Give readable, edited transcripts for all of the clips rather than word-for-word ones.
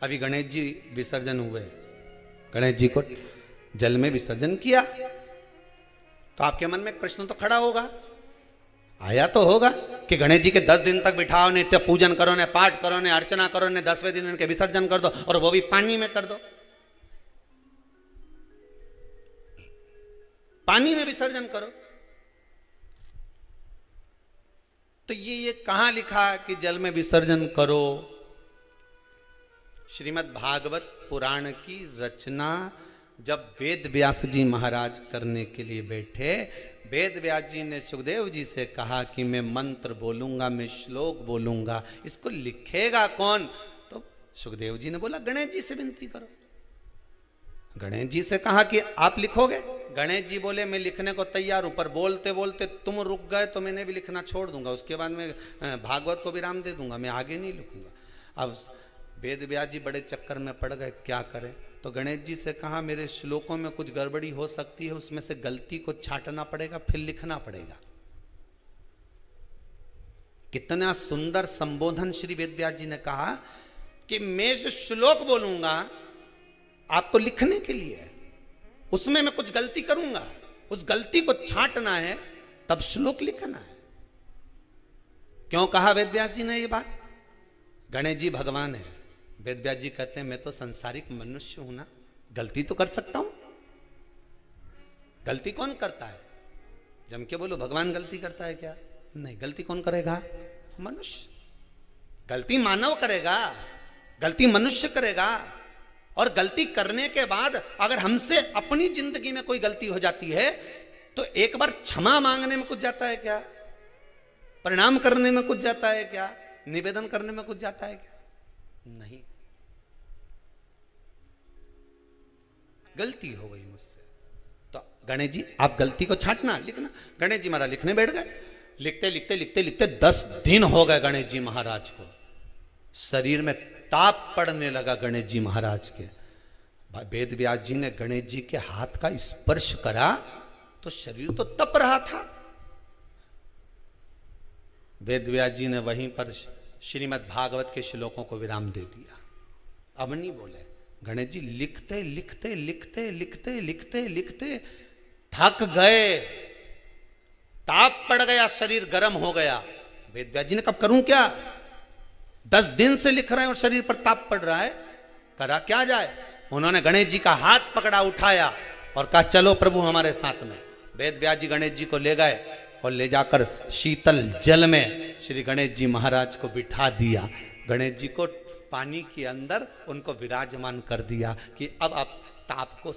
अभी गणेश जी विसर्जन हुए, गणेश जी को जल में विसर्जन किया, तो आपके मन में एक प्रश्न तो खड़ा होगा, आया तो होगा कि गणेश जी के 10 दिन तक बिठाओ, नित्य पूजन करो, ने पाठ करो, ने अर्चना करो, ने 10वें दिन इनके विसर्जन कर दो, और वो भी पानी में कर दो, पानी में विसर्जन करो। तो ये कहां लिखा कि जल में विसर्जन करो? श्रीमद् भागवत पुराण की रचना जब वेद व्यास जी महाराज करने के लिए बैठे, वेद व्यास जी ने सुखदेव जी से कहा कि मैं मंत्र बोलूंगा, मैं श्लोक बोलूंगा, इसको लिखेगा कौन? तो सुखदेव जी ने बोला गणेश जी से विनती करो। गणेश जी से कहा कि आप लिखोगे? गणेश जी बोले मैं लिखने को तैयार हूं, पर बोलते बोलते तुम रुक गए तो मैंने भी लिखना छोड़ दूंगा, उसके बाद मैं भागवत को विराम दे दूंगा, मैं आगे नहीं लिखूंगा। अब वेद व्यास जी बड़े चक्कर में पड़ गए, क्या करें? तो गणेश जी से कहा मेरे श्लोकों में कुछ गड़बड़ी हो सकती है, उसमें से गलती को छांटना पड़ेगा, फिर लिखना पड़ेगा। कितना सुंदर संबोधन श्री वेद व्यास जी ने कहा कि मैं जो श्लोक बोलूंगा आपको लिखने के लिए है, उसमें मैं कुछ गलती करूंगा, उस गलती को छांटना है, तब श्लोक लिखना है। क्यों कहा वेद व्यास जी ने ये बात? गणेश जी भगवान है, वेद व्यास जी कहते हैं मैं तो संसारिक मनुष्य हूं ना, गलती तो कर सकता हूं। गलती कौन करता है? जम के बोलो भगवान गलती करता है क्या? नहीं, गलती कौन करेगा? मनुष्य। गलती मानव करेगा, गलती मनुष्य करेगा। और गलती करने के बाद अगर हमसे अपनी जिंदगी में कोई गलती हो जाती है तो एक बार क्षमा मांगने में कुछ जाता है क्या? प्रणाम करने में कुछ जाता है क्या? निवेदन करने में कुछ जाता है क्या? नहीं। गलती हो गई मुझसे, तो गणेश जी आप गलती को छांटना, लिखना। गणेश जी महाराज लिखने बैठ गए, लिखते लिखते लिखते लिखते 10 दिन हो गए गणेश जी महाराज को। शरीर में ताप पड़ने लगा गणेश जी महाराज के। वेद व्यास जी ने गणेश जी के हाथ का स्पर्श करा तो शरीर तो तप रहा था। वेद व्यास जी ने वहीं पर श्रीमद् भागवत के श्लोकों को विराम दे दिया, अब नहीं बोले। गणेश जी लिखते लिखते लिखते लिखते लिखते लिखते थक गए, ताप पड़ गया, शरीर गर्म हो गया। वेद व्यास जी ने कब करूं क्या, 10 दिन से लिख रहे हैं और शरीर पर ताप पड़ रहा है, करा क्या जाए? उन्होंने गणेश जी का हाथ पकड़ा, उठाया और कहा चलो प्रभु हमारे साथ में। वेद व्यास जी गणेश जी को ले गए और ले जाकर शीतल जल में श्री गणेश जी महाराज को बिठा दिया। गणेश जी को पानी के अंदर उनको विराजमान कर दिया कि अब आप ताप को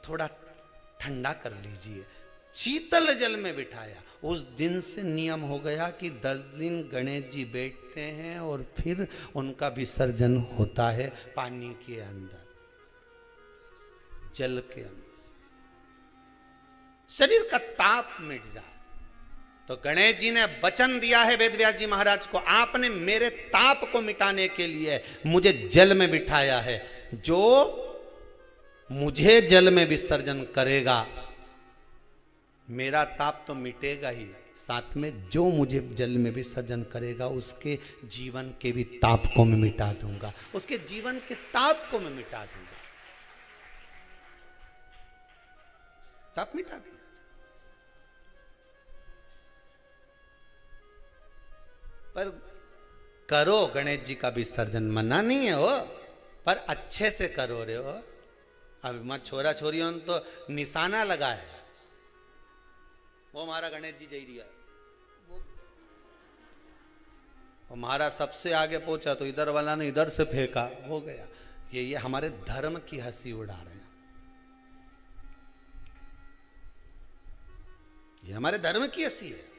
थोड़ा ठंडा कर लीजिए। शीतल जल में बिठाया। उस दिन से नियम हो गया कि 10 दिन गणेश जी बैठते हैं और फिर उनका विसर्जन होता है पानी के अंदर, जल के अंदर, शरीर का ताप मिट जाए। तो गणेश जी ने वचन दिया है वेद व्यास जी महाराज को, आपने मेरे ताप को मिटाने के लिए मुझे जल में बिठाया है, जो मुझे जल में विसर्जन करेगा मेरा ताप तो मिटेगा ही, साथ में जो मुझे जल में विसर्जन करेगा उसके जीवन के भी ताप को मैं मिटा दूंगा, उसके जीवन के ताप को मैं मिटा दूंगा। ताप मिटा दिया। पर करो गणेश जी का विसर्जन, मना नहीं है हो, पर अच्छे से करो रे हो। अब मैं छोरा छोरियों तो निशाना लगा है, वो हमारा गणेश जी जई रिया, वो हमारा सबसे आगे पहुंचा तो इधर वाला ने इधर से फेंका, हो गया। ये हमारे धर्म की हंसी उड़ा रहे हैं, ये हमारे धर्म की हंसी है।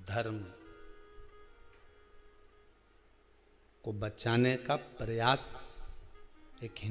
धर्म को बचाने का प्रयास एक